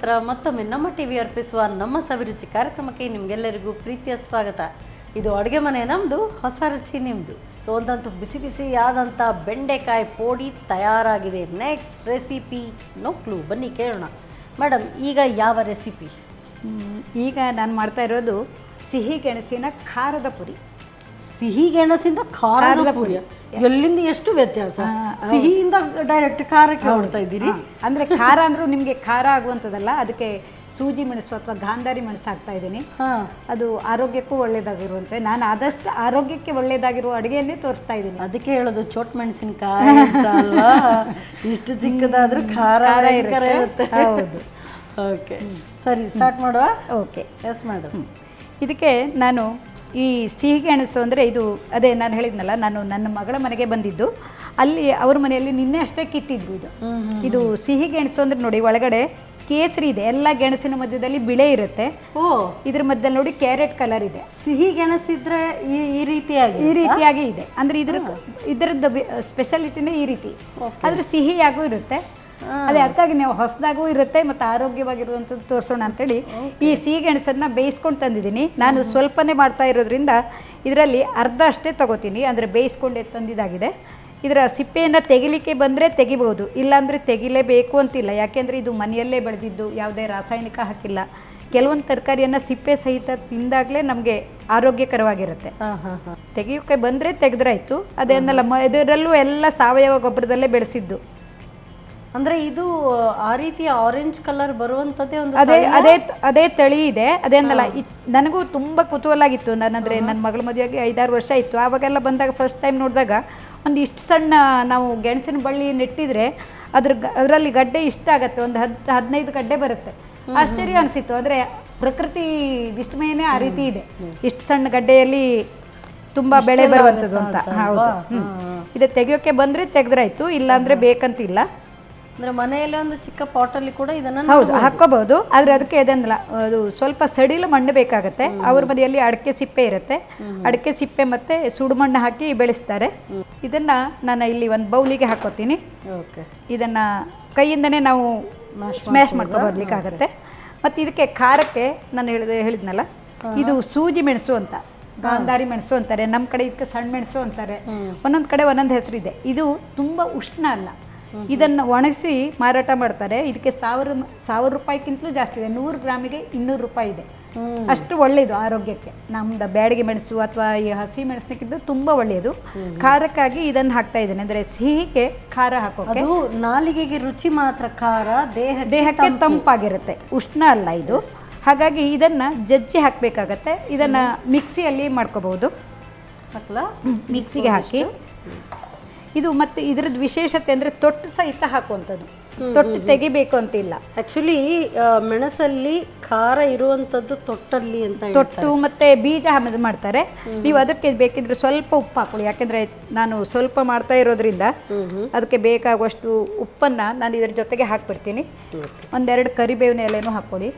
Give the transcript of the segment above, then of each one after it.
ನಂತರ ಮತ್ತೊಮ್ಮೆ ನಮ್ಮ ಟಿವಿ ಅರ್ಪಿಸುವ ನಮ್ಮ ಸವಿರುಚಿ ಕಾರ್ಯಕ್ರಮಕ್ಕೆ ನಿಮಗೆಲ್ಲರಿಗೂ ಪ್ರೀತಿಯ ಸ್ವಾಗತ. ಇದು ಅಡುಗೆ ಮನೆ ನಮ್ಮದು, ಹೊಸ ರುಚಿ ನಿಮ್ಮದು. ಸೊ ಒಂದಂತೂ ಬಿಸಿ ಬಿಸಿಯಾದಂಥ ಬೆಂಡೆಕಾಯಿ ಪೋಡಿ ತಯಾರಾಗಿದೆ. ನೆಕ್ಸ್ಟ್ ರೆಸಿಪಿ ನೋ ಕ್ಲೂ, ಬನ್ನಿ ಕೇಳೋಣ. ಮೇಡಮ್, ಈಗ ಯಾವ ರೆಸಿಪಿ? ಈಗ ನಾನು ಮಾಡ್ತಾ ಇರೋದು ಸಿಹಿ ಗೆಣಸಿನ ಖಾರದ ಪುರಿ. ಸಿಹಿ ಗೆಣಸಿಂದ ಖಾರದ ಪುರಿ, ಎಲ್ಲಿಂದ ಎಷ್ಟು ವ್ಯತ್ಯಾಸ? ಸಿಹಿಯಿಂದ ಡೈರೆಕ್ಟ್ ಖಾರಕ್ಕೆ ಹೊಡ್ತಾ ಇದ್ದೀರಿ. ಅಂದರೆ ಖಾರ ಅಂದರೂ ನಿಮಗೆ ಖಾರ ಆಗುವಂಥದ್ದಲ್ಲ, ಅದಕ್ಕೆ ಸೂಜಿ ಮೆಣಸು ಅಥವಾ ಗಾಂಧಾರಿ ಮೆಣಸು ಹಾಕ್ತಾ ಇದ್ದೀನಿ. ಅದು ಆರೋಗ್ಯಕ್ಕೂ ಒಳ್ಳೆಯದಾಗಿರುವಂತೆ, ನಾನು ಆದಷ್ಟು ಆರೋಗ್ಯಕ್ಕೆ ಒಳ್ಳೆಯದಾಗಿರುವ ಅಡುಗೆಯನ್ನೇ ತೋರಿಸ್ತಾ ಇದ್ದೀನಿ. ಅದಕ್ಕೆ ಹೇಳೋದು ಚೋಟ್ ಮೆಣಸಿನಕಾಯಿ ಅಂತ ಅಲ್ವಾ, ಇಷ್ಟು ಚಿಕ್ಕದಾದ್ರೂ ಖಾರ ಇರುತ್ತೆ. ಹೌದು. ಓಕೆ, ಸರಿ, ಸ್ಟಾರ್ಟ್ ಮಾಡುವ. Okay, yes madam. ಇದಕ್ಕೆ ನಾನು ಈ ಸಿಹಿ ಗೆಣಸು ಅಂದರೆ ಇದು ಅದೇ ನಾನು ಹೇಳಿದ್ನಲ್ಲ, ನಾನು ನನ್ನ ಮಗಳ ಮನೆಗೆ ಬಂದಿದ್ದು. ಅಲ್ಲಿ ಅವ್ರ ಮನೆಯಲ್ಲಿ ನಿನ್ನೆ ಅಷ್ಟೇ ಕಿತ್ತಿದ್ದು. ಇದು ಸಿಹಿ ಗೆಣಸು ಅಂದರೆ ನೋಡಿ, ಒಳಗಡೆ ಕೇಸರಿ ಇದೆ, ಎಲ್ಲ ಗೆಣಸಿನ ಮಧ್ಯದಲ್ಲಿ ಬಿಳೆ ಇರುತ್ತೆ. ಇದ್ರ ಮಧ್ಯದಲ್ಲಿ ನೋಡಿ ಕ್ಯಾರೆಟ್ ಕಲರ್ ಇದೆ. ಸಿಹಿ ಗೆಣಸಿದ್ರೆ ಈ ರೀತಿಯಾಗಿ ಇದೆ. ಅಂದರೆ ಇದರದ್ದು ಸ್ಪೆಷಾಲಿಟಿನೇ ಈ ರೀತಿ, ಆದರೆ ಸಿಹಿಯಾಗೂ ಇರುತ್ತೆ. ಅದೇ ಅದಕ್ಕಾಗಿ ನಾವು ಹೊಸದಾಗೂ ಇರುತ್ತೆ ಮತ್ತು ಆರೋಗ್ಯವಾಗಿರುವಂಥದ್ದು ತೋರಿಸೋಣ ಅಂತೇಳಿ ಈ ಸಿಹಿ ಗೆಣಸನ್ನು ಬೇಯಿಸ್ಕೊಂಡು ತಂದಿದ್ದೀನಿ. ನಾನು ಸ್ವಲ್ಪನೇ ಮಾಡ್ತಾ ಇರೋದ್ರಿಂದ ಇದರಲ್ಲಿ ಅರ್ಧ ಅಷ್ಟೇ ತಗೋತೀನಿ, ಅಂದರೆ ಬೇಯಿಸ್ಕೊಂಡೇ ತಂದಿದ್ದಾಗಿದೆ. ಇದರ ಸಿಪ್ಪೆಯನ್ನು ತೆಗಿಲಿಕ್ಕೆ ಬಂದರೆ ತೆಗಿಬೋದು, ಇಲ್ಲಾಂದರೆ ತೆಗಿಲೇಬೇಕು ಅಂತಿಲ್ಲ. ಯಾಕೆಂದರೆ ಇದು ಮನೆಯಲ್ಲೇ ಬೆಳೆದಿದ್ದು, ಯಾವುದೇ ರಾಸಾಯನಿಕ ಹಾಕಿಲ್ಲ. ಕೆಲವೊಂದು ತರಕಾರಿಯನ್ನು ಸಿಪ್ಪೆ ಸಹಿತ ತಿಂದಾಗಲೇ ನಮಗೆ ಆರೋಗ್ಯಕರವಾಗಿರುತ್ತೆ. ತೆಗಿಯೋಕ್ಕೆ ಬಂದರೆ ತೆಗೆದ್ರಾಯ್ತು. ಅದೇನಲ್ಲ, ಇದರಲ್ಲೂ ಎಲ್ಲ ಸಾವಯವ ಗೊಬ್ಬರದಲ್ಲೇ ಬೆಳೆಸಿದ್ದು. ಅಂದ್ರೆ ಇದು ಆ ರೀತಿ ಆರೆಂಜ್ ಕಲರ್ ಬರುವಂತದ್ದೇ ಒಂದು ಅದೇ ತಳಿ ಇದೆ. ಅದೇನಲ್ಲ, ನನಗೂ ತುಂಬ ಕುತೂಹಲ ಆಗಿತ್ತು. ನಾನಂದರೆ ನನ್ನ ಮಗಳ ಮದುವೆಗೆ 5-6 ವರ್ಷ ಇತ್ತು. ಆವಾಗೆಲ್ಲ ಬಂದಾಗ ಫಸ್ಟ್ ಟೈಮ್ ನೋಡಿದಾಗ ಒಂದು ಇಷ್ಟು ಸಣ್ಣ ನಾವು ಗೆಣಸಿನ ಬಳ್ಳಿ ನೆಟ್ಟಿದ್ರೆ ಅದರಲ್ಲಿ ಗಡ್ಡೆ ಇಷ್ಟ ಆಗುತ್ತೆ, ಒಂದು 10-15 ಗಡ್ಡೆ ಬರುತ್ತೆ. ಆಶ್ಚರ್ಯ ಅನಿಸಿತ್ತು. ಅಂದರೆ ಪ್ರಕೃತಿ ವಿಸ್ಮಯನೇ ಆ ರೀತಿ ಇದೆ, ಇಷ್ಟು ಸಣ್ಣ ಗಡ್ಡೆಯಲ್ಲಿ ತುಂಬ ಬೆಳೆ ಬರುವಂಥದ್ದು ಅಂತ. ಹೌದು. ಇದು ತೆಗಿಯೋಕ್ಕೆ ಬಂದರೆ ತೆಗೆದ್ರಾಯ್ತು, ಇಲ್ಲಾಂದರೆ ಬೇಕಂತಿಲ್ಲ. ಅಂದ್ರೆ ಮನೆಯಲ್ಲೇ ಒಂದು ಚಿಕ್ಕ ಪಾಟಲ್ಲಿ ಕೂಡ ಇದನ್ನ ಹೌದು ಹಾಕೋಬಹುದು. ಆದರೆ ಅದಕ್ಕೆ ಅದನ್ನಲ್ಲ, ಅದು ಸ್ವಲ್ಪ ಸಡಿಲ ಮಣ್ಣು ಬೇಕಾಗುತ್ತೆ. ಅವ್ರ ಮನೆಯಲ್ಲಿ ಅಡಿಕೆ ಸಿಪ್ಪೆ ಇರುತ್ತೆ, ಅಡಿಕೆ ಸಿಪ್ಪೆ ಮತ್ತೆ ಸುಡು ಮಣ್ಣು ಹಾಕಿ ಬೆಳೆಸ್ತಾರೆ. ಇದನ್ನ ನಾನು ಇಲ್ಲಿ ಒಂದು ಬೌಲಿಗೆ ಹಾಕೋತೀನಿ. ಇದನ್ನ ಕೈಯಿಂದನೇ ನಾವು ಸ್ಮ್ಯಾಶ್ ಮಾಡ್ಕೊಂಡು ಬರ್ಲಿಕ್ಕಾಗತ್ತೆ. ಮತ್ತು ಇದಕ್ಕೆ ಖಾರಕ್ಕೆ ನಾನು ಹೇಳಿದ್ನಲ್ಲ, ಇದು ಸೂಜಿ ಮೆಣಸು ಅಂತ, ಗಾಂಧಾರಿ ಮೆಣಸು ಅಂತಾರೆ. ನಮ್ಮ ಕಡೆ ಇದಕ್ಕೆ ಸಣ್ಣ ಮೆಣಸು ಅಂತಾರೆ. ಒಂದೊಂದು ಕಡೆ ಒಂದೊಂದು ಹೆಸರಿದೆ. ಇದು ತುಂಬ ಉಷ್ಣ ಅಲ್ಲ, ಇದನ್ನು ಒಣಗಿಸಿ ಮಾರಾಟ ಮಾಡ್ತಾರೆ. ಇದಕ್ಕೆ 1000 ರೂಪಾಯಿಗಿಂತಲೂ ಜಾಸ್ತಿ ಇದೆ. 100 ಗ್ರಾಮಿಗೆ 200 ರೂಪಾಯಿ ಇದೆ. ಅಷ್ಟು ಒಳ್ಳೆಯದು ಆರೋಗ್ಯಕ್ಕೆ. ನಮ್ದು ಬ್ಯಾಡಿಗೆ ಮೆಣಸು ಅಥವಾ ಈ ಹಸಿ ಮೆಣಸಿನಕ್ಕಿಂತ ತುಂಬ ಒಳ್ಳೆಯದು. ಖಾರಕ್ಕಾಗಿ ಇದನ್ನು ಹಾಕ್ತಾ ಇದ್ದೇನೆ, ಅಂದರೆ ಸಿಹಿಗೆ ಖಾರ ಹಾಕೋಕೆ. ನಾಲಿಗೆಗೆ ರುಚಿ ಮಾತ್ರ, ಖಾರ ದೇಹಕ್ಕೆ ತಂಪಾಗಿರುತ್ತೆ, ಉಷ್ಣ ಅಲ್ಲ ಇದು. ಹಾಗಾಗಿ ಇದನ್ನು ಜಜ್ಜಿ ಹಾಕಬೇಕಾಗತ್ತೆ. ಇದನ್ನು ಮಿಕ್ಸಿಯಲ್ಲಿ ಮಾಡ್ಕೋಬಹುದು. ಮಿಕ್ಸಿಗೆ ಹಾಕಿ ಇದು ಮತ್ತೆ ಇದರದ್ದು ವಿಶೇಷತೆ ಅಂದರೆ ತೊಟ್ಟು ಸಹಿತ ಹಾಕುವಂಥದ್ದು, ತೊಟ್ಟು ತೆಗಿಬೇಕು ಅಂತಿಲ್ಲ. ಆ್ಯಕ್ಚುಲಿ ಮೆಣಸಲ್ಲಿ ಖಾರ ಇರುವಂಥದ್ದು ತೊಟ್ಟಲ್ಲಿ ಅಂತ, ತೊಟ್ಟು ಮತ್ತು ಬೀಜ ಮಾಡ್ತಾರೆ. ನೀವು ಅದಕ್ಕೆ ಬೇಕಿದ್ರೆ ಸ್ವಲ್ಪ ಉಪ್ಪು ಹಾಕೊಳ್ಳಿ, ಯಾಕೆಂದರೆ ನಾನು ಸ್ವಲ್ಪ ಮಾಡ್ತಾ ಇರೋದ್ರಿಂದ ಅದಕ್ಕೆ ಬೇಕಾಗುವಷ್ಟು ಉಪ್ಪನ್ನು ನಾನು ಇದರ ಜೊತೆಗೆ ಹಾಕ್ಬಿಡ್ತೀನಿ. 1-2 ಕರಿಬೇವಿನ ಎಲೆನೂ ಹಾಕ್ಕೊಳ್ಳಿ.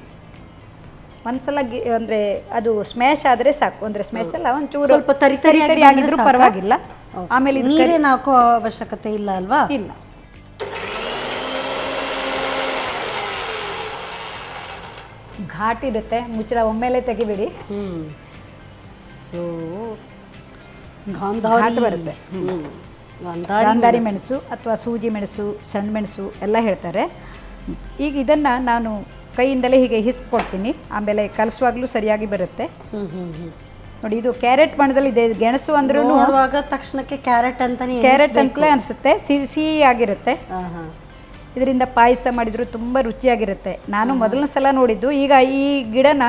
ಒಂದ್ಸಲ ಅಂದರೆ ಅದು ಸ್ಮ್ಯಾಶ್ ಆದರೆ ಸಾಕು. ಅಂದರೆ ಸ್ಮ್ಯಾಶ್ ಅಲ್ಲ, ಒಂಚೂರು ಸ್ವಲ್ಪ ತರಿ ಆಗಿದ್ರೂ ಪರವಾಗಿಲ್ಲ. ಆಮೇಲೆ ನೀರೇನು ಹಾಕೋ ಅವಶ್ಯಕತೆ ಇಲ್ಲ ಅಲ್ವಾ? ಇಲ್ಲ. ಘಾಟ್ ಇರುತ್ತೆ, ಮುಚ್ಚಳ ಒಮ್ಮೆಲೆ ತೆಗಿಬಿಡಿ. ಸೊ ಘಾಟ್ ಬರುತ್ತೆ. ಗಾಂಧಾರಿ ಮೆಣಸು ಅಥವಾ ಸೂಜಿ ಮೆಣಸು, ಸಣ್ಣ ಮೆಣಸು ಎಲ್ಲ ಹೇಳ್ತಾರೆ. ಈಗ ಇದನ್ನು ನಾನು ಕೈಯಿಂದಲೇ ಹೀಗೆ ಹಿಸ್ಕೊಡ್ತೀನಿ, ಆಮೇಲೆ ಕಲಸುವಾಗಲೂ ಸರಿಯಾಗಿ ಬರುತ್ತೆ. ನೋಡಿ, ಇದು ಕ್ಯಾರೆಟ್ ಬಣ್ಣದಲ್ಲಿ ಇದೆ. ಗೆಣಸು ಅಂದ್ರೂ ನೋಡುವಾಗ ತಕ್ಷಣಕ್ಕೆ ಕ್ಯಾರೆಟ್ ಅಂತಲೇ ಅನಿಸುತ್ತೆ. ಸಿಹಿ ಆಗಿರುತ್ತೆ. ಇದರಿಂದ ಪಾಯಸ ಮಾಡಿದ್ರು ತುಂಬ ರುಚಿಯಾಗಿರುತ್ತೆ. ನಾನು ಮೊದಲನೇ ಸಲ ನೋಡಿದ್ದು. ಈಗ ಈ ಗಿಡನ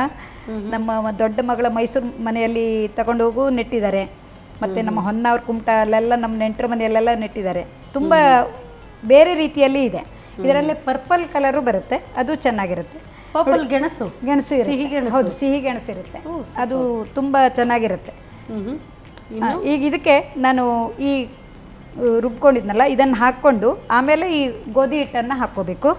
ನಮ್ಮ ದೊಡ್ಡ ಮಗಳ ಮೈಸೂರು ಮನೆಯಲ್ಲಿ ತಗೊಂಡು ಹೋಗು ನೆಟ್ಟಿದ್ದಾರೆ. ಮತ್ತು ನಮ್ಮ ಹೊನ್ನಾವರ ಕುಮಟ ಅಲ್ಲೆಲ್ಲ ನಮ್ಮ ನೆಂಟರ ಮನೆಯಲ್ಲೆಲ್ಲ ನೆಟ್ಟಿದ್ದಾರೆ. ತುಂಬ ಬೇರೆ ರೀತಿಯಲ್ಲಿ ಇದೆ. ಇದರಲ್ಲಿ ಪರ್ಪಲ್ ಕಲರು ಬರುತ್ತೆ, ಅದು ಚೆನ್ನಾಗಿರುತ್ತೆ. ಗೆಣಸು ಇರುತ್ತೆ. ಹೌದು, ಸಿಹಿ ಗೆಣಸು ಇರುತ್ತೆ, ಅದು ತುಂಬ ಚೆನ್ನಾಗಿರುತ್ತೆ. ಈಗ ಇದಕ್ಕೆ ನಾನು ಈ ರುಬ್ಕೊಂಡಿದ್ನಲ್ಲ, ಇದನ್ನು ಹಾಕ್ಕೊಂಡು ಆಮೇಲೆ ಈ ಗೋಧಿ ಹಿಟ್ಟನ್ನು ಹಾಕ್ಕೋಬೇಕು.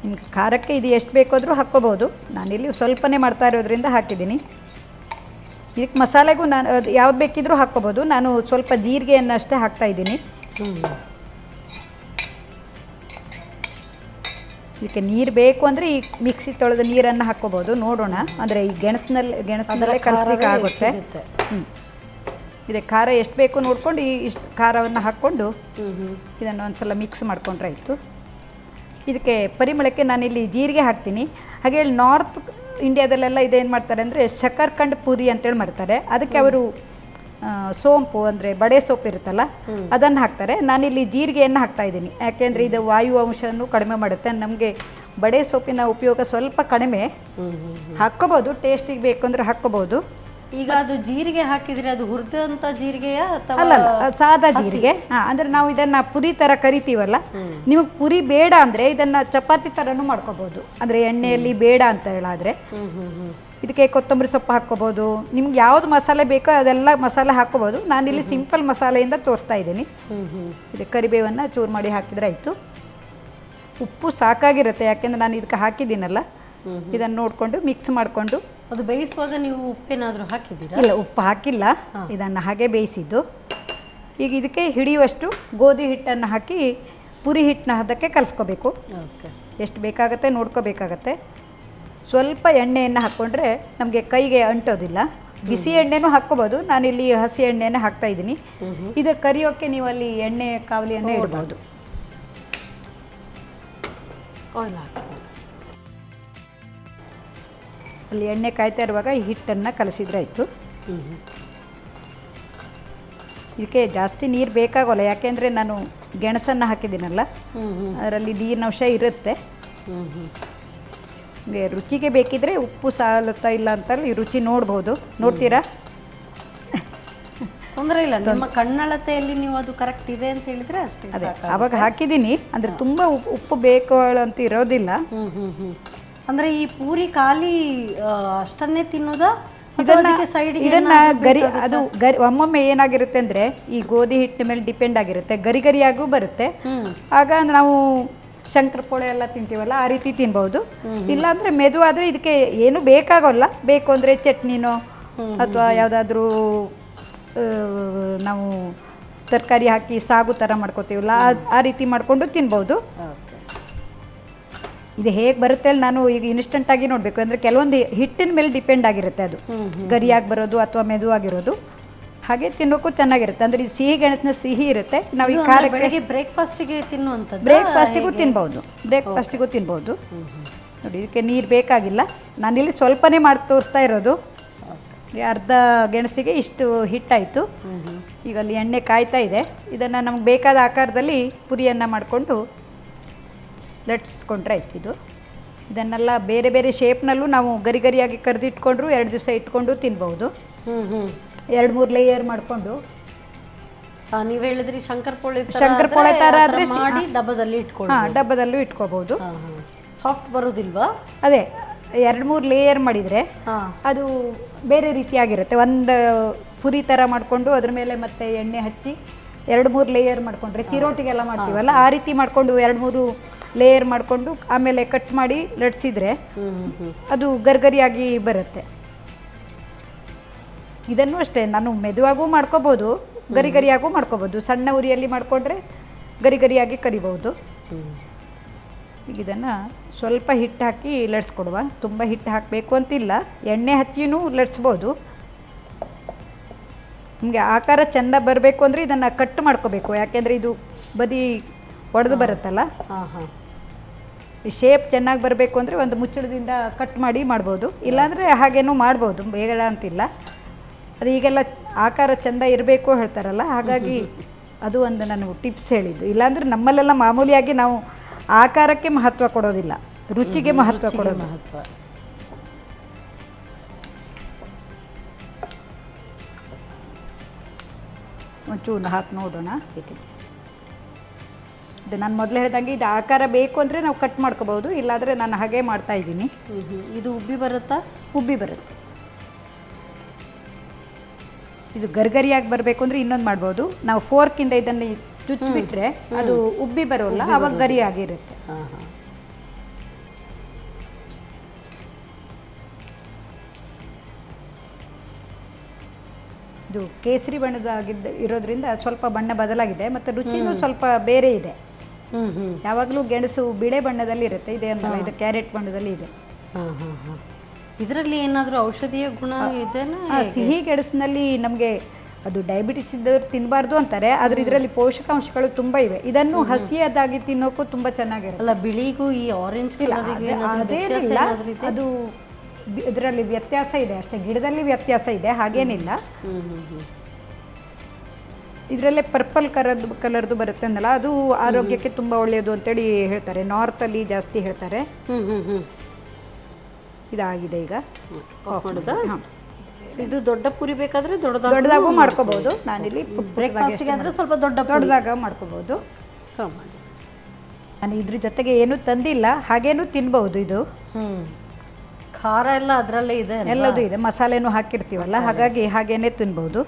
ನಿಮ್ಗೆ ಖಾರಕ್ಕೆ ಇದು ಎಷ್ಟು ಬೇಕಾದರೂ ಹಾಕ್ಕೋಬೋದು. ನಾನಿಲ್ಲಿ ಸ್ವಲ್ಪನೇ ಮಾಡ್ತಾ ಇರೋದ್ರಿಂದ ಹಾಕಿದ್ದೀನಿ. ಇದಕ್ಕೆ ಮಸಾಲೆಗೂ ನಾನು ಯಾವ್ದು ಬೇಕಿದ್ರೂ ಹಾಕ್ಕೋಬೋದು. ನಾನು ಸ್ವಲ್ಪ ಜೀರಿಗೆಯನ್ನಷ್ಟೇ ಹಾಕ್ತಾಯಿದ್ದೀನಿ. ಇದಕ್ಕೆ ನೀರು ಬೇಕು ಅಂದರೆ ಈ ಮಿಕ್ಸಿ ತೊಳೆದ ನೀರನ್ನು ಹಾಕ್ಕೋಬೋದು. ನೋಡೋಣ, ಅಂದರೆ ಈ ಗೆಣಸಿನಲ್ಲೇ ಕಲಿಸ್ಲಿಕ್ಕೆ ಆಗುತ್ತೆ. ಇದಕ್ಕೆ ಖಾರ ಎಷ್ಟು ಬೇಕು ನೋಡ್ಕೊಂಡು ಇಷ್ಟು ಖಾರವನ್ನು ಹಾಕ್ಕೊಂಡು ಇದನ್ನು ಒಂದು ಸಲ ಮಿಕ್ಸ್ ಮಾಡ್ಕೊಂಡ್ರೆ ಆಯಿತು. ಇದಕ್ಕೆ ಪರಿಮಳಕ್ಕೆ ನಾನಿಲ್ಲಿ ಜೀರಿಗೆ ಹಾಕ್ತೀನಿ. ಹಾಗೆ ಇಲ್ಲಿ ನಾರ್ತ್ ಇಂಡಿಯಾದಲ್ಲೆಲ್ಲ ಇದೇನು ಮಾಡ್ತಾರೆ ಅಂದರೆ ಶಕರ್ಕಂಡ್ ಪೂರಿ ಅಂತೇಳಿ ಮಾಡ್ತಾರೆ. ಅದಕ್ಕೆ ಅವರು ಸೋಂಪು ಅಂದರೆ ಬಡೆ ಸೊಪ್ಪು ಇರುತ್ತಲ್ಲ ಅದನ್ನು ಹಾಕ್ತಾರೆ. ನಾನಿಲ್ಲಿ ಜೀರಿಗೆಯನ್ನು ಹಾಕ್ತಾ ಇದ್ದೀನಿ, ಯಾಕೆಂದರೆ ಇದು ವಾಯು ಅಂಶವನ್ನು ಕಡಿಮೆ ಮಾಡುತ್ತೆ. ನಮಗೆ ಬಡೆ ಸೊಪ್ಪಿನ ಉಪಯೋಗ ಸ್ವಲ್ಪ ಕಡಿಮೆ. ಹಾಕ್ಕೋಬೋದು, ಟೇಸ್ಟಿಗೆ ಬೇಕು ಅಂದರೆ ಹಾಕ್ಕೋಬೋದು. ಈಗ ಅದು ಜೀರಿಗೆ ಹಾಕಿದ್ರೆ ಅದು ಹುರಿದಂತ ಜೀರಿಗೆಯ ಅಥವಾ ಅಲ್ಲ ಸಾದಾ ಜೀರಿಗೆ. ಅಂದರೆ ನಾವು ಇದನ್ನು ಪುರಿ ಥರ ಕರಿತೀವಲ್ಲ, ನಿಮಗೆ ಪುರಿ ಬೇಡ ಅಂದರೆ ಇದನ್ನು ಚಪಾತಿ ಥರನೂ ಮಾಡ್ಕೋಬೋದು. ಅಂದರೆ ಎಣ್ಣೆಯಲ್ಲಿ ಬೇಡ ಅಂತ ಹೇಳಾದರೆ ಇದಕ್ಕೆ ಕೊತ್ತಂಬರಿ ಸೊಪ್ಪು ಹಾಕ್ಕೋಬೋದು. ನಿಮ್ಗೆ ಯಾವ್ದು ಮಸಾಲೆ ಬೇಕೋ ಅದೆಲ್ಲ ಮಸಾಲೆ ಹಾಕ್ಕೋಬೋದು. ನಾನಿಲ್ಲಿ ಸಿಂಪಲ್ ಮಸಾಲೆಯಿಂದ ತೋರಿಸ್ತಾ ಇದ್ದೀನಿ. ಇದಕ್ಕೆ ಕರಿಬೇವನ್ನು ಚೂರು ಮಾಡಿ ಹಾಕಿದ್ರೆ ಆಯಿತು. ಉಪ್ಪು ಸಾಕಾಗಿರುತ್ತೆ, ಯಾಕೆಂದರೆ ನಾನು ಇದಕ್ಕೆ ಹಾಕಿದ್ದೀನಲ್ಲ. ಇದನ್ನು ನೋಡಿಕೊಂಡು ಮಿಕ್ಸ್ ಮಾಡಿಕೊಂಡು. ಅದು ಬೇಯಿಸುವಾಗ ನೀವು ಉಪ್ಪೇನಾದರೂ ಹಾಕಿದ್ದೀರಾ? ಇಲ್ಲ, ಉಪ್ಪು ಹಾಕಿಲ್ಲ, ಇದನ್ನು ಹಾಗೆ ಬೇಯಿಸಿದ್ದು. ಈಗ ಇದಕ್ಕೆ ಹಿಡಿಯುವಷ್ಟು ಗೋಧಿ ಹಿಟ್ಟನ್ನು ಹಾಕಿ ಪುರಿ ಹಿಟ್ಟನ್ನ ಹದಕ್ಕೆ ಕಲಿಸ್ಕೋಬೇಕು. ಎಷ್ಟು ಬೇಕಾಗತ್ತೆ ನೋಡ್ಕೋಬೇಕಾಗತ್ತೆ. ಸ್ವಲ್ಪ ಎಣ್ಣೆಯನ್ನು ಹಾಕ್ಕೊಂಡ್ರೆ ನಮಗೆ ಕೈಗೆ ಅಂಟೋದಿಲ್ಲ. ಬಿಸಿ ಎಣ್ಣೆನೂ ಹಾಕ್ಕೋಬೋದು, ನಾನಿಲ್ಲಿ ಹಸಿ ಎಣ್ಣೆನೇ ಹಾಕ್ತಾ ಇದ್ದೀನಿ. ಇದು ಕರಿಯೋಕ್ಕೆ ನೀವು ಅಲ್ಲಿ ಎಣ್ಣೆ ಕಾವಲಿಯನ್ನೇ ಇಡ್ಬೋದು. ಆಯಿಲ್ ಹಾಕಿ ಅಲ್ಲಿ ಎಣ್ಣೆ ಕಾಯ್ತಾ ಇರುವಾಗ ಈ ಹಿಟ್ಟನ್ನು ಕಲಸಿದ್ರೆ ಆಯಿತು. ಇದಕ್ಕೆ ಜಾಸ್ತಿ ನೀರು ಬೇಕಾಗೋಲ್ಲ, ಯಾಕೆಂದರೆ ನಾನು ಗೆಣಸನ್ನು ಹಾಕಿದ್ದೀನಲ್ಲ, ಅದರಲ್ಲಿ ನೀರಿನಂಶ ಇರುತ್ತೆ. ರುಚಿಗೆ ಬೇಕಿದ್ರೆ ಉಪ್ಪು ಸಾಲುತ್ತಾ ಇಲ್ಲ ಅಂತ ರುಚಿ ನೋಡ್ಬೋದು. ನೋಡ್ತೀರಾ? ತೊಂದರೆ ಇಲ್ಲ, ನಿಮ್ಮ ಕಣ್ಣಳತೆಯಲ್ಲಿ ನೀವು ಅದು ಕರೆಕ್ಟ್ ಇದೆ ಅಂತ ಹೇಳಿದ್ರೆ ಅಷ್ಟೇ. ಅದೇ ಆವಾಗ ಹಾಕಿದ್ದೀನಿ, ಅಂದರೆ ತುಂಬ ಉಪ್ಪು ಬೇಕು ಅಂತ ಇರೋದಿಲ್ಲ. ಅಂದರೆ ಈ ಪೂರಿ ಖಾಲಿ ಅಷ್ಟನ್ನೇ ತಿನ್ನೋದಾ? ಇದನ್ನ ಒಮ್ಮೊಮ್ಮೆ ಏನಾಗಿರುತ್ತೆ ಅಂದರೆ ಈ ಗೋಧಿ ಹಿಟ್ಟಿನ ಮೇಲೆ ಡಿಪೆಂಡ್ ಆಗಿರುತ್ತೆ, ಗರಿಯಾಗೂ ಬರುತ್ತೆ. ಆಗ ನಾವು ಶಂಕರಪೋಳೆ ಎಲ್ಲ ತಿಂತೀವಲ್ಲ, ಆ ರೀತಿ ತಿನ್ಬಹುದು. ಇಲ್ಲಾಂದರೆ ಮೆದು ಆದರೆ ಇದಕ್ಕೆ ಏನು ಬೇಕಾಗೋಲ್ಲ. ಬೇಕು ಅಂದರೆ ಚಟ್ನಿನೋ ಅಥವಾ ಯಾವುದಾದ್ರೂ ನಾವು ತರಕಾರಿ ಹಾಕಿ ಸಾಗು ಥರ ಮಾಡ್ಕೋತೀವಲ್ಲ, ಆ ರೀತಿ ಮಾಡಿಕೊಂಡು ತಿನ್ಬೋದು. ಇದು ಹೇಗೆ ಬರುತ್ತೆ ಅಲ್ಲಿ ನಾನು ಈಗ ಇನ್ಸ್ಟೆಂಟಾಗಿ ನೋಡಬೇಕು. ಅಂದರೆ ಕೆಲವೊಂದು ಹಿಟ್ಟಿನ ಮೇಲೆ ಡಿಪೆಂಡ್ ಆಗಿರುತ್ತೆ, ಅದು ಗರಿಯಾಗಿ ಬರೋದು ಅಥವಾ ಮೆದುವಾಗಿರೋದು. ಹಾಗೆ ತಿನ್ನೋಕ್ಕೂ ಚೆನ್ನಾಗಿರುತ್ತೆ. ಅಂದರೆ ಈ ಸಿಹಿ ಗೆಣಸಿನ ಸಿಹಿ ಇರುತ್ತೆ. ನಾವು ಈ ಖಾರಕ್ಕೆ ಬ್ರೇಕ್ಫಾಸ್ಟಿಗೆ ತಿನ್ನುವಂಥದ್ದು, ಬ್ರೇಕ್ಫಾಸ್ಟಿಗೂ ತಿನ್ಬೋದು. ನೋಡಿ, ಇದಕ್ಕೆ ನೀರು ಬೇಕಾಗಿಲ್ಲ. ನಾನಿಲ್ಲಿ ಸ್ವಲ್ಪನೇ ಮಾಡಿ ತೋರಿಸ್ತಾ ಇರೋದು. ಅರ್ಧ ಗೆಣಸಿಗೆ ಇಷ್ಟು ಹಿಟ್ಟಾಯಿತು. ಈಗ ಅಲ್ಲಿ ಎಣ್ಣೆ ಕಾಯ್ತಾ ಇದೆ. ಇದನ್ನು ನಮ್ಗೆ ಬೇಕಾದ ಆಕಾರದಲ್ಲಿ ಪುರಿಯನ್ನು ಮಾಡಿಕೊಂಡು ಲಟ್ಸ್ಕೊಂಡ್ರೆ ಆಯ್ತು. ಇದನ್ನೆಲ್ಲ ಬೇರೆ ಬೇರೆ ಶೇಪ್ನಲ್ಲೂ ನಾವು ಗರಿಯಾಗಿ ಕರೆದಿಟ್ಕೊಂಡ್ರು 2 ದಿವಸ ಇಟ್ಕೊಂಡು ತಿನ್ಬಹುದು. 2-3 ಲೇಯರ್ ಮಾಡಿಕೊಂಡು. ನೀವು ಹೇಳಿದ್ರಿ ಶಂಕರಪೋಳೆ ಥರ ಆದರೆ ಮಾಡಿ ಡಬ್ಬದಲ್ಲಿ ಇಟ್ಕೊಂಡು, ಡಬ್ಬದಲ್ಲೂ ಇಟ್ಕೋಬಹುದು. ಸಾಫ್ಟ್ ಬರೋದಿಲ್ವಾ? ಅದೇ 2-3 ಲೇಯರ್ ಮಾಡಿದರೆ ಅದು ಬೇರೆ ರೀತಿಯಾಗಿರುತ್ತೆ. ಒಂದು ಪುರಿ ಥರ ಮಾಡಿಕೊಂಡು ಅದ್ರ ಮೇಲೆ ಮತ್ತೆ ಎಣ್ಣೆ ಹಚ್ಚಿ 2-3 ಲೇಯರ್ ಮಾಡಿಕೊಂಡ್ರೆ ಚಿರೋಟಿಗೆಲ್ಲ ಮಾಡ್ತೀವಲ್ಲ, ಆ ರೀತಿ ಮಾಡಿಕೊಂಡು 2-3 ಲೇಯರ್ ಮಾಡಿಕೊಂಡು ಆಮೇಲೆ ಕಟ್ ಮಾಡಿ ಲಟ್ಸಿದ್ರೆ ಅದು ಗರಿಯಾಗಿ ಬರುತ್ತೆ. ಇದನ್ನು ಅಷ್ಟೇ ನಾನು ಮೆದುವಾಗೂ ಮಾಡ್ಕೋಬೋದು, ಗರಿಯಾಗೂ ಮಾಡ್ಕೋಬೋದು. ಸಣ್ಣ ಉರಿಯಲ್ಲಿ ಮಾಡಿಕೊಂಡ್ರೆ ಗರಿಯಾಗಿ ಕರಿಬೋದು. ಈಗ ಇದನ್ನು ಸ್ವಲ್ಪ ಹಿಟ್ಟು ಹಾಕಿ ಲಟ್ಸ್ಕೊಡುವ. ತುಂಬ ಹಿಟ್ಟು ಹಾಕಬೇಕು ಅಂತಿಲ್ಲ, ಎಣ್ಣೆ ಹಚ್ಚಿನೂ ಲಟ್ಸ್ಬೋದು. ನಿಮಗೆ ಆಕಾರ ಚೆಂದ ಬರಬೇಕು ಅಂದರೆ ಇದನ್ನು ಕಟ್ ಮಾಡ್ಕೋಬೇಕು, ಯಾಕೆಂದರೆ ಇದು ಬದಿ ಒಡೆದು ಬರುತ್ತಲ್ಲ. ಈ ಶೇಪ್ ಚೆನ್ನಾಗಿ ಬರಬೇಕು ಅಂದರೆ ಒಂದು ಮುಚ್ಚಳದಿಂದ ಕಟ್ ಮಾಡಿ ಮಾಡ್ಬೋದು, ಇಲ್ಲಾಂದರೆ ಹಾಗೇನೂ ಮಾಡ್ಬೋದು, ಬೇಗ ಅಂತಿಲ್ಲ. ಅದು ಈಗೆಲ್ಲ ಆಕಾರ ಚೆಂದ ಇರಬೇಕು ಹೇಳ್ತಾರಲ್ಲ, ಹಾಗಾಗಿ ಅದು ಒಂದು ನಾನು ಟಿಪ್ಸ್ ಹೇಳಿದ್ದು. ಇಲ್ಲಾಂದರೆ ನಮ್ಮಲ್ಲೆಲ್ಲ ಮಾಮೂಲಿಯಾಗಿ ನಾವು ಆಕಾರಕ್ಕೆ ಮಹತ್ವ ಕೊಡೋದಿಲ್ಲ, ರುಚಿಗೆ ಮಹತ್ವ ಕೊಡೋದು. ಒಂಚೂರು ಹಾಕಿ ನೋಡೋಣ. ಇದು ನಾನು ಮೊದಲೇ ಹೇಳ್ದಂಗೆ ಇದು ಆಕಾರ ಬೇಕು ಅಂದರೆ ನಾವು ಕಟ್ ಮಾಡ್ಕೋಬೋದು, ಇಲ್ಲಾಂದರೆ ನಾನು ಹಾಗೆ ಮಾಡ್ತಾ ಇದ್ದೀನಿ. ಇದು ಉಬ್ಬಿ ಬರುತ್ತಾ? ಉಬ್ಬಿ ಬರುತ್ತೆ. ಇದು ಗರಿಯಾಗಿ ಬರಬೇಕು ಅಂದರೆ ಇನ್ನೊಂದು ಮಾಡ್ಬೋದು. ನಾವು ಫೋರ್ಕಿಂದ ಇದನ್ನು ಚುಚ್ಚಿಬಿಟ್ರೆ ಅದು ಉಬ್ಬಿ ಬರೋಲ್ಲ, ಅವಾಗ ಗರಿಯಾಗಿರುತ್ತೆ. ಇದು ಕೇಸರಿ ಬಣ್ಣದಾಗಿದ್ದ ಇರೋದ್ರಿಂದ ಸ್ವಲ್ಪ ಬಣ್ಣ ಬದಲಾಗಿದೆ, ಮತ್ತು ರುಚಿನೂ ಸ್ವಲ್ಪ ಬೇರೆ ಇದೆ. ಯಾವಾಗಲೂ ಗೆಣಸು ಬಿಳೆ ಬಣ್ಣದಲ್ಲಿ ಇರುತ್ತೆ, ಇದೆ ಅನ್ನಲ್ಲ, ಇದು ಕ್ಯಾರೆಟ್ ಬಣ್ಣದಲ್ಲಿ ಇದೆ. ಇದರಲ್ಲಿ ಏನಾದರೂ ಔಷಧೀಯ ಗುಣ ಇದೆನಾ? ಸಿಹಿ ಗೆಣಸಿನಲ್ಲಿ ನಮಗೆ ಅದು ಡಯಾಬಿಟಿಸ್ ಇದ್ದವ್ರು ತಿನ್ನಬಾರ್ದು ಅಂತಾರೆ, ಆದರೆ ಇದರಲ್ಲಿ ಪೋಷಕಾಂಶಗಳು ತುಂಬ ಇವೆ. ಇದನ್ನು ಹಸಿಯಾದಾಗಿ ತಿನ್ನೋಕ್ಕೂ ತುಂಬ ಚೆನ್ನಾಗಿರುತ್ತೆ. ಅಲ್ಲ, ಬಿಳಿಗೂ ಈ ಆರೆಂಜ್ ಅದೇನಿಲ್ಲ, ಅದು ಇದರಲ್ಲಿ ವ್ಯತ್ಯಾಸ ಇದೆ ಅಷ್ಟೇ, ಗಿಡದಲ್ಲಿ ವ್ಯತ್ಯಾಸ ಇದೆ, ಹಾಗೇನಿಲ್ಲ. ಇದರಲ್ಲೇ ಪರ್ಪಲ್ ಕಲರ್ದು ಬರುತ್ತೆ ಅಂದಲ್ಲ, ಅದು ಆರೋಗ್ಯಕ್ಕೆ ತುಂಬ ಒಳ್ಳೆಯದು ಅಂತೇಳಿ ಹೇಳ್ತಾರೆ, ನಾರ್ತಲ್ಲಿ ಜಾಸ್ತಿ ಹೇಳ್ತಾರೆ. ಇದಾಗಿದೆ ಈಗ. ಹಾಂ, ಇದು ದೊಡ್ಡ ಪೂರಿ ಬೇಕಾದರೆ ದೊಡ್ಡದಾಗೂ ಮಾಡ್ಕೋಬಹುದು. ನಾನಿಲ್ಲಿ ಬ್ರೇಕ್ಫಾಸ್ಟ್ಗೆ ಅಂದರೆ ಸ್ವಲ್ಪ ದೊಡ್ಡದಾಗ ಮಾಡ್ಕೋಬಹುದು. ನಾನು ಇದ್ರ ಜೊತೆಗೆ ಏನೂ ತಂದಿಲ್ಲ, ಹಾಗೇನೂ ತಿನ್ಬಹುದು. ಇದು ಖಾರ ಎಲ್ಲ ಅದರಲ್ಲೇ ಇದೆ, ಎಲ್ಲದೂ ಇದೆ, ಮಸಾಲೆನೂ ಹಾಕಿರ್ತೀವಲ್ಲ, ಹಾಗಾಗಿ ಹಾಗೇನೆ ತಿನ್ಬಹುದು.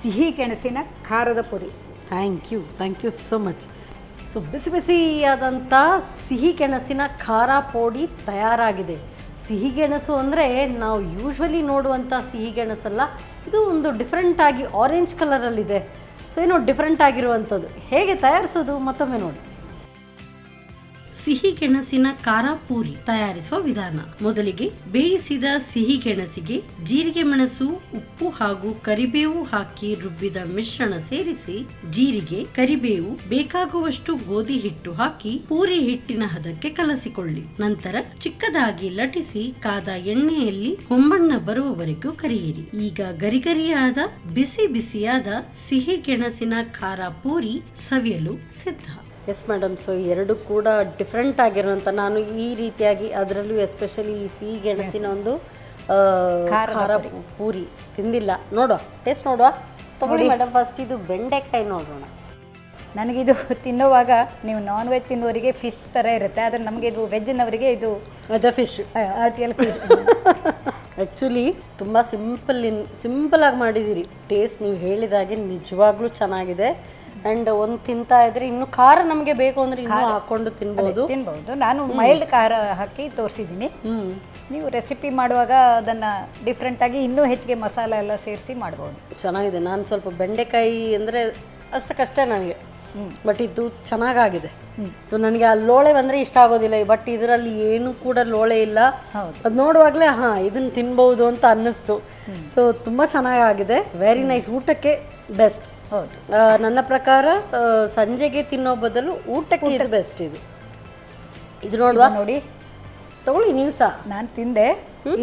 ಸಿಹಿ ಗೆಣಸಿನ ಖಾರದ ಪುರಿ. Thank you so much. So ಬಿಸಿ ಬಿಸಿಯಾದಂಥ ಸಿಹಿ ಗೆಣಸಿನ ಖಾರ ಪೋಡಿ ತಯಾರಾಗಿದೆ. ಸಿಹಿ ಗೆಣಸು ಅಂದರೆ ನಾವು ಯೂಶ್ವಲಿ ನೋಡುವಂಥ ಸಿಹಿ ಗೆಣಸಲ್ಲ, ಇದು ಒಂದು ಡಿಫ್ರೆಂಟಾಗಿ ಆರೆಂಜ್ ಕಲರಲ್ಲಿದೆ. ಸೊ ಏನೋ ಡಿಫ್ರೆಂಟ್ ಆಗಿರುವಂಥದ್ದು. ಹೇಗೆ ತಯಾರಿಸೋದು ಮತ್ತೊಮ್ಮೆ ನೋಡಿ. ಸಿಹಿ ಗೆಣಸಿನ ಖಾರ ಪೂರಿ ತಯಾರಿಸುವ ವಿಧಾನ. ಮೊದಲಿಗೆ ಬೇಯಿಸಿದ ಸಿಹಿ ಗೆಣಸಿಗೆ ಜೀರಿಗೆ, ಮೆಣಸು, ಉಪ್ಪು ಹಾಗೂ ಕರಿಬೇವು ಹಾಕಿ ರುಬ್ಬಿದ ಮಿಶ್ರಣ ಸೇರಿಸಿ ಜೀರಿಗೆ, ಕರಿಬೇವು, ಬೇಕಾಗುವಷ್ಟು ಗೋಧಿ ಹಿಟ್ಟು ಹಾಕಿ ಪೂರಿ ಹಿಟ್ಟಿನ ಹದಕ್ಕೆ ಕಲಸಿಕೊಳ್ಳಿ. ನಂತರ ಚಿಕ್ಕದಾಗಿ ಲಟಿಸಿ ಕಾದ ಎಣ್ಣೆಯಲ್ಲಿ ಹೊಂಬಣ್ಣ ಬರುವವರೆಗೂ ಕರಿಯಿರಿ. ಈಗ ಗರಿಗರಿಯಾದ ಬಿಸಿ ಬಿಸಿಯಾದ ಸಿಹಿ ಗೆಣಸಿನ ಖಾರ ಪೂರಿ ಸವಿಯಲು ಸಿದ್ಧ. ಎಸ್ ಮೇಡಮ್, ಸೊ ಎರಡು ಕೂಡ ಡಿಫ್ರೆಂಟ್ ಆಗಿರುವಂಥ, ನಾನು ಈ ರೀತಿಯಾಗಿ ಅದರಲ್ಲೂ ಎಸ್ಪೆಷಲಿ ಈ ಸಿಹಿ ಗೆಣಸಿನ ಒಂದು ಖಾರ ಪೂರಿ ತಿಂದಿಲ್ಲ. ನೋಡುವ, ಟೇಸ್ಟ್ ನೋಡುವ, ತಗೊಳ್ಳಿ ಮೇಡಮ್. ಫಸ್ಟ್ ಇದು ಬೆಂಡೆಕಾಯಿ ನೋಡೋಣ. ನನಗಿದು ತಿನ್ನುವಾಗ ನೀವು ನಾನ್ ವೆಜ್ ತಿನ್ನೋರಿಗೆ ಫಿಶ್ ಥರ ಇರುತ್ತೆ, ಆದರೆ ನಮಗೆ ಇದು ವೆಜ್ನವರಿಗೆ ಇದು ಫಿಶ್, ಆರ್ಟಿಯಲ್ ಫಿಶ್. ಆ್ಯಕ್ಚುಲಿ ತುಂಬ ಸಿಂಪಲಾಗಿ ಮಾಡಿದ್ದೀರಿ. ಟೇಸ್ಟ್ ನೀವು ಹೇಳಿದಾಗೆ ನಿಜವಾಗ್ಲೂ ಚೆನ್ನಾಗಿದೆ. ಆ್ಯಂಡ್ ಒಂದು ತಿಂತಾ ಇದ್ರೆ ಇನ್ನು ಖಾರ ನಮಗೆ ಬೇಕು ಅಂದರೆ ಇನ್ನೂ ಹಾಕ್ಕೊಂಡು ತಿನ್ಬೋದು. ನಾನು ಮೈಲ್ಡ್ ಖಾರ ಹಾಕಿ ತೋರಿಸಿದ್ದೀನಿ. ನೀವು ರೆಸಿಪಿ ಮಾಡುವಾಗ ಅದನ್ನು ಡಿಫ್ರೆಂಟಾಗಿ ಇನ್ನೂ ಹೆಚ್ಚಿಗೆ ಮಸಾಲೆ ಎಲ್ಲ ಸೇರಿಸಿ ಮಾಡ್ಬೋದು. ಚೆನ್ನಾಗಿದೆ. ನಾನು ಸ್ವಲ್ಪ ಬೆಂಡೆಕಾಯಿ ಅಂದರೆ ಅಷ್ಟಕ್ಕಷ್ಟೇ ನನಗೆ, ಬಟ್ ಇದು ಚೆನ್ನಾಗಾಗಿದೆ. ಸೊ ನನಗೆ ಆ ಲೋಳೆ ಬಂದರೆ ಇಷ್ಟ ಆಗೋದಿಲ್ಲ, ಬಟ್ ಇದರಲ್ಲಿ ಏನೂ ಕೂಡ ಲೋಳೆ ಇಲ್ಲ. ಅದು ನೋಡುವಾಗಲೇ ಇದನ್ನು ತಿನ್ಬೋದು ಅಂತ ಅನ್ನಿಸ್ತು. ಸೊ ತುಂಬ ಚೆನ್ನಾಗಾಗಿದೆ, ವೆರಿ ನೈಸ್. ಊಟಕ್ಕೆ ಬೆಸ್ಟ್. ಹೌದು, ನನ್ನ ಪ್ರಕಾರ ಸಂಜೆಗೆ ತಿನ್ನೋ ಬದಲು ಊಟಕ್ಕೆ ಇದು ಬೆಸ್ಟ್. ಇದು ನೋಡುವ, ನೋಡಿ, ತಗೊಳ್ಳಿ ನೀವು ಸಹ. ನಾನು ತಿಂದೆ.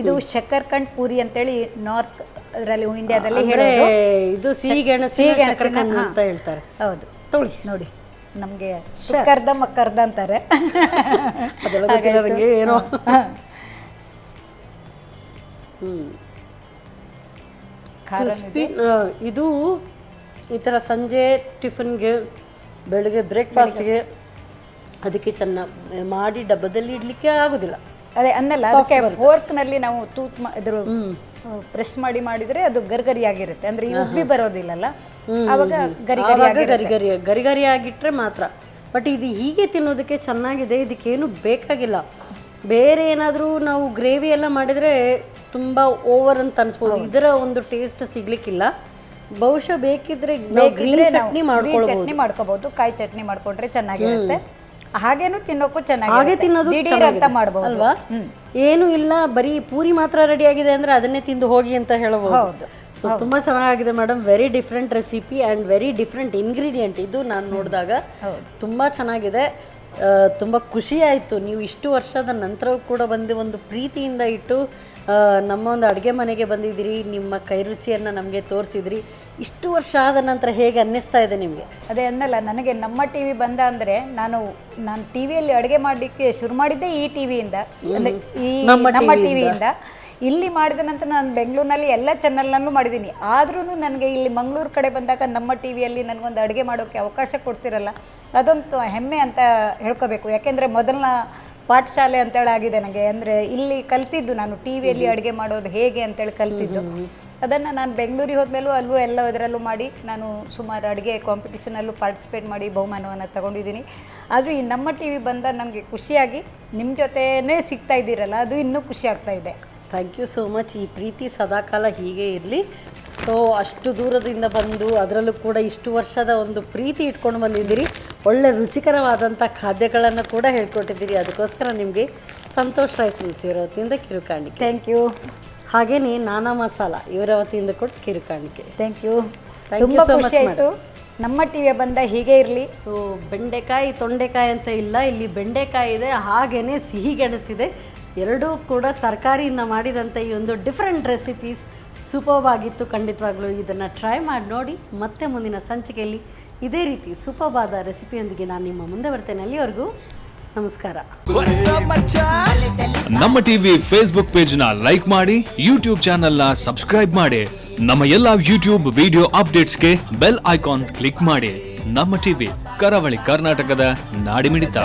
ಇದು ಶಕ್ಕರ್ಕಂಡ್ ಪೂರಿ ಅಂತೇಳಿ ನಾರ್ತ್ ಅದರಲ್ಲಿ ಇಂಡಿಯಾದಲ್ಲಿ ಇದು ಸಿಹಿ ಗೆಣಸಿನ ಅಂತ ಹೇಳ್ತಾರೆ. ಹೌದು, ತಗೊಳ್ಳಿ ನೋಡಿ. ನಮಗೆ ಕರ್ದ ಮಕ್ಕರ್ದ ಅಂತಾರೆ, ಏನೋ. ಇದು ಈ ಥರ ಸಂಜೆ ಟಿಫನ್ಗೆ, ಬೆಳಗ್ಗೆ ಬ್ರೇಕ್ಫಾಸ್ಟ್ಗೆ ಅದಕ್ಕೆ ಚೆನ್ನಾಗಿ ಮಾಡಿ ಡಬ್ಬದಲ್ಲಿ ಇಡಲಿಕ್ಕೆ ಆಗೋದಿಲ್ಲ. ಅದೇ ಅನ್ನಲ್ಲ, ಅದಕ್ಕೆ ಫೋರ್ಕ್ನಲ್ಲಿ ನಾವು ಇದ್ರ ಪ್ರೆಸ್ ಮಾಡಿದರೆ ಅದು ಗರಿಗರಿಯಾಗಿರುತ್ತೆ, ಅಂದರೆ ಈ ಉಬ್ಬಿ ಬರೋದಿಲ್ಲಲ್ಲ, ಆವಾಗ ಗರಿಗರಿಯಾಗಿಟ್ಟರೆ ಮಾತ್ರ. ಬಟ್ ಇದು ಹೀಗೆ ತಿನ್ನೋದಕ್ಕೆ ಚೆನ್ನಾಗಿದೆ, ಇದಕ್ಕೇನು ಬೇಕಾಗಿಲ್ಲ. ಬೇರೆ ಏನಾದರೂ ನಾವು ಗ್ರೇವಿ ಎಲ್ಲ ಮಾಡಿದರೆ ತುಂಬ ಓವರ್ ಅಂತ ಅನಿಸ್ಬೋದು, ಇದರ ಒಂದು ಟೇಸ್ಟ್ ಸಿಗ್ಲಿಕ್ಕಿಲ್ಲ. ಬಹುಶಃ ಬೇಕಿದ್ರೆ ಗ್ರೀನ್ ಚಟ್ನಿ ಮಾಡ್ಕೋಬಹುದು, ಕಾಯಿ ಚಟ್ನಿ ಮಾಡ್ಕೊಂಡ್ರೆ ಚೆನ್ನಾಗಿರುತ್ತೆ. ಹಾಗೇನು ತಿನ್ನೋಕ್ಕೂ ಚೆನ್ನಾಗಿ, ಹಾಗೆ ತಿನ್ನೋದು ಅಂತ ಮಾಡಬಹುದು ಅಲ್ವಾ? ಏನು ಇಲ್ಲ, ಬರೀ ಪೂರಿ ಮಾತ್ರ ರೆಡಿ ಆಗಿದೆ ಅಂದರೆ ಅದನ್ನೇ ತಿಂದು ಹೋಗಿ ಅಂತ ಹೇಳಬಹುದು. ತುಂಬ ಚೆನ್ನಾಗಿದೆ madam. Very different recipe and very different ingredient. ಇದು ನಾನು ನೋಡಿದಾಗ ತುಂಬ ಚೆನ್ನಾಗಿದೆ, ತುಂಬ ಖುಷಿ ಆಯಿತು. ನೀವು ಇಷ್ಟು ವರ್ಷದ ನಂತರವೂ ಕೂಡ ಬಂದು ಒಂದು ಪ್ರೀತಿಯಿಂದ ಇಟ್ಟು ನಮ್ಮ ಒಂದು ಅಡುಗೆ ಮನೆಗೆ ಬಂದಿದ್ದೀರಿ, ನಿಮ್ಮ ಕೈ ರುಚಿಯನ್ನು ನಮಗೆ ತೋರಿಸಿದ್ರಿ. ಇಷ್ಟು ವರ್ಷ ಆದ ನಂತರ ಹೇಗೆ ಅನ್ನಿಸ್ತಾ ಇದೆ ನಿಮಗೆ? ಅದೇ ಅನ್ನಲ್ಲ, ನನಗೆ ನಮ್ಮ ಟಿ ವಿ ಬಂದ ಅಂದರೆ ನಾನು ಟಿ ವಿಯಲ್ಲಿ ಅಡುಗೆ ಮಾಡಲಿಕ್ಕೆ ಶುರು ಮಾಡಿದ್ದೆ ಈ ಟಿ ವಿಯಿಂದ, ಅಂದರೆ ಈ ನಮ್ಮ ಟಿ ವಿಯಿಂದ. ಇಲ್ಲಿ ಮಾಡಿದ ನಂತರ ನಾನು ಬೆಂಗಳೂರಿನಲ್ಲಿ ಎಲ್ಲ ಚಾನಲ್ನಲ್ಲೂ ಮಾಡಿದ್ದೀನಿ. ಆದ್ರೂ ನನಗೆ ಇಲ್ಲಿ ಮಂಗಳೂರು ಕಡೆ ಬಂದಾಗ ನಮ್ಮ ಟಿ ವಿಯಲ್ಲಿ ನನಗೊಂದು ಅಡುಗೆ ಮಾಡೋಕ್ಕೆ ಅವಕಾಶ ಕೊಡ್ತಿರಲ್ಲ, ಅದೊಂದು ಹೆಮ್ಮೆ ಅಂತ ಹೇಳ್ಕೋಬೇಕು. ಯಾಕೆಂದರೆ ಮೊದಲನ ಪಾಠಶಾಲೆ ಅಂತೇಳಿ ಆಗಿದೆ ನನಗೆ. ಅಂದರೆ ಇಲ್ಲಿ ಕಲ್ತಿದ್ದು ನಾನು ಟಿ ವಿಯಲ್ಲಿ ಅಡುಗೆ ಮಾಡೋದು ಹೇಗೆ ಅಂತೇಳಿ ಕಲ್ತಿದ್ದು. ಅದನ್ನು ನಾನು ಬೆಂಗಳೂರಿಗೆ ಹೋದ್ಮೇಲೂ ಅಲ್ಲೂ ಎಲ್ಲ ಇದರಲ್ಲೂ ಮಾಡಿ ನಾನು ಸುಮಾರು ಅಡುಗೆ ಕಾಂಪಿಟಿಷನಲ್ಲೂ ಪಾರ್ಟಿಸಿಪೇಟ್ ಮಾಡಿ ಬಹುಮಾನವನ್ನು ತಗೊಂಡಿದ್ದೀನಿ. ಆದರೂ ಈ ನಮ್ಮ ಟಿ ವಿ ಬಂದ ನನಗೆ ಖುಷಿಯಾಗಿ ನಿಮ್ಮ ಜೊತೆನೇ ಸಿಗ್ತಾ ಇದ್ದೀರಲ್ಲ, ಅದು ಇನ್ನೂ ಖುಷಿ ಆಗ್ತಾ ಇದೆ. Thank you so much. ಈ ಪ್ರೀತಿ ಸದಾಕಾಲ ಹೀಗೆ ಇರಲಿ. ಸೊ ಅಷ್ಟು ದೂರದಿಂದ ಬಂದು ಅದರಲ್ಲೂ ಕೂಡ ಇಷ್ಟು ವರ್ಷದ ಒಂದು ಪ್ರೀತಿ ಇಟ್ಕೊಂಡು ಬಂದಿದ್ದೀರಿ, ಒಳ್ಳೆ ರುಚಿಕರವಾದಂಥ ಖಾದ್ಯಗಳನ್ನು ಕೂಡ ಹೇಳ್ಕೊಟ್ಟಿದ್ದೀರಿ. ಅದಕ್ಕೋಸ್ಕರ ನಿಮಗೆ ಸಂತೋಷ್ ರೈಸ್ ಮಿಲ್ಸ್ ಇವರ ವತಿಯಿಂದ ಕಿರುಕಾಣಿಕೆ. Thank you. ಹಾಗೆಯೇ ನಾನಾ ಮಸಾಲ ಇವರ ವತಿಯಿಂದ ಕೂಡ ಕಿರುಕಾಣಿಕೆ. Thank you. Thank you ತುಂಬ so much, ಖುಷಿ ಆಯಿತು. ನಮ್ಮ ಟಿವಿಯ ಬಂದ ಹೀಗೆ ಇರಲಿ. ಸೊ ಬೆಂಡೆಕಾಯಿ ತೊಂಡೆಕಾಯಿ ಅಂತ ಇಲ್ಲ, ಇಲ್ಲಿ ಬೆಂಡೆಕಾಯಿ ಇದೆ, ಹಾಗೆಯೇ ಸಿಹಿಗೆಣಸಿದೆ. ಎರಡೂ ಕೂಡ ತರಕಾರಿಯಿಂದ ಮಾಡಿದಂಥ ಈ ಒಂದು ಡಿಫ್ರೆಂಟ್ ರೆಸಿಪೀಸ್ ಸೂಪರ್ಬ್ ಆಗಿತ್ತು. ಖಂಡಿತವಾಗ್ಲೂ ಇದನ್ನು ಟ್ರೈ ಮಾಡಿ ನೋಡಿ. ಮತ್ತೆ ಮುಂದಿನ ಸಂಚಿಕೆಯಲ್ಲಿ ಇದೇ ರೀತಿ ಸೂಪರ್ಬ್ ಆದ ರೆಸಿಪಿಯೊಂದಿಗೆ ನಾನು ನಿಮ್ಮ ಮುಂದೆ ಬರ್ತೇನೆ. ಅಲ್ಲಿವರೆಗೂ ನಮಸ್ಕಾರ. ನಮ್ಮ ಟಿವಿ ಫೇಸ್ಬುಕ್ ಪೇಜ್ ನ ಲೈಕ್ ಮಾಡಿ, ಯೂಟ್ಯೂಬ್ ಚಾನೆಲ್ ನ ಸಬ್ಸ್ಕ್ರೈಬ್ ಮಾಡಿ, ನಮ್ಮ ಎಲ್ಲಾ ಯೂಟ್ಯೂಬ್ ವಿಡಿಯೋ ಅಪ್ಡೇಟ್ಸ್ಗೆ ಬೆಲ್ ಐಕಾನ್ ಕ್ಲಿಕ್ ಮಾಡಿ. ನಮ್ಮ ಟಿವಿ, ಕರಾವಳಿ ಕರ್ನಾಟಕದ ನಾಡಿಮಿಡಿತ.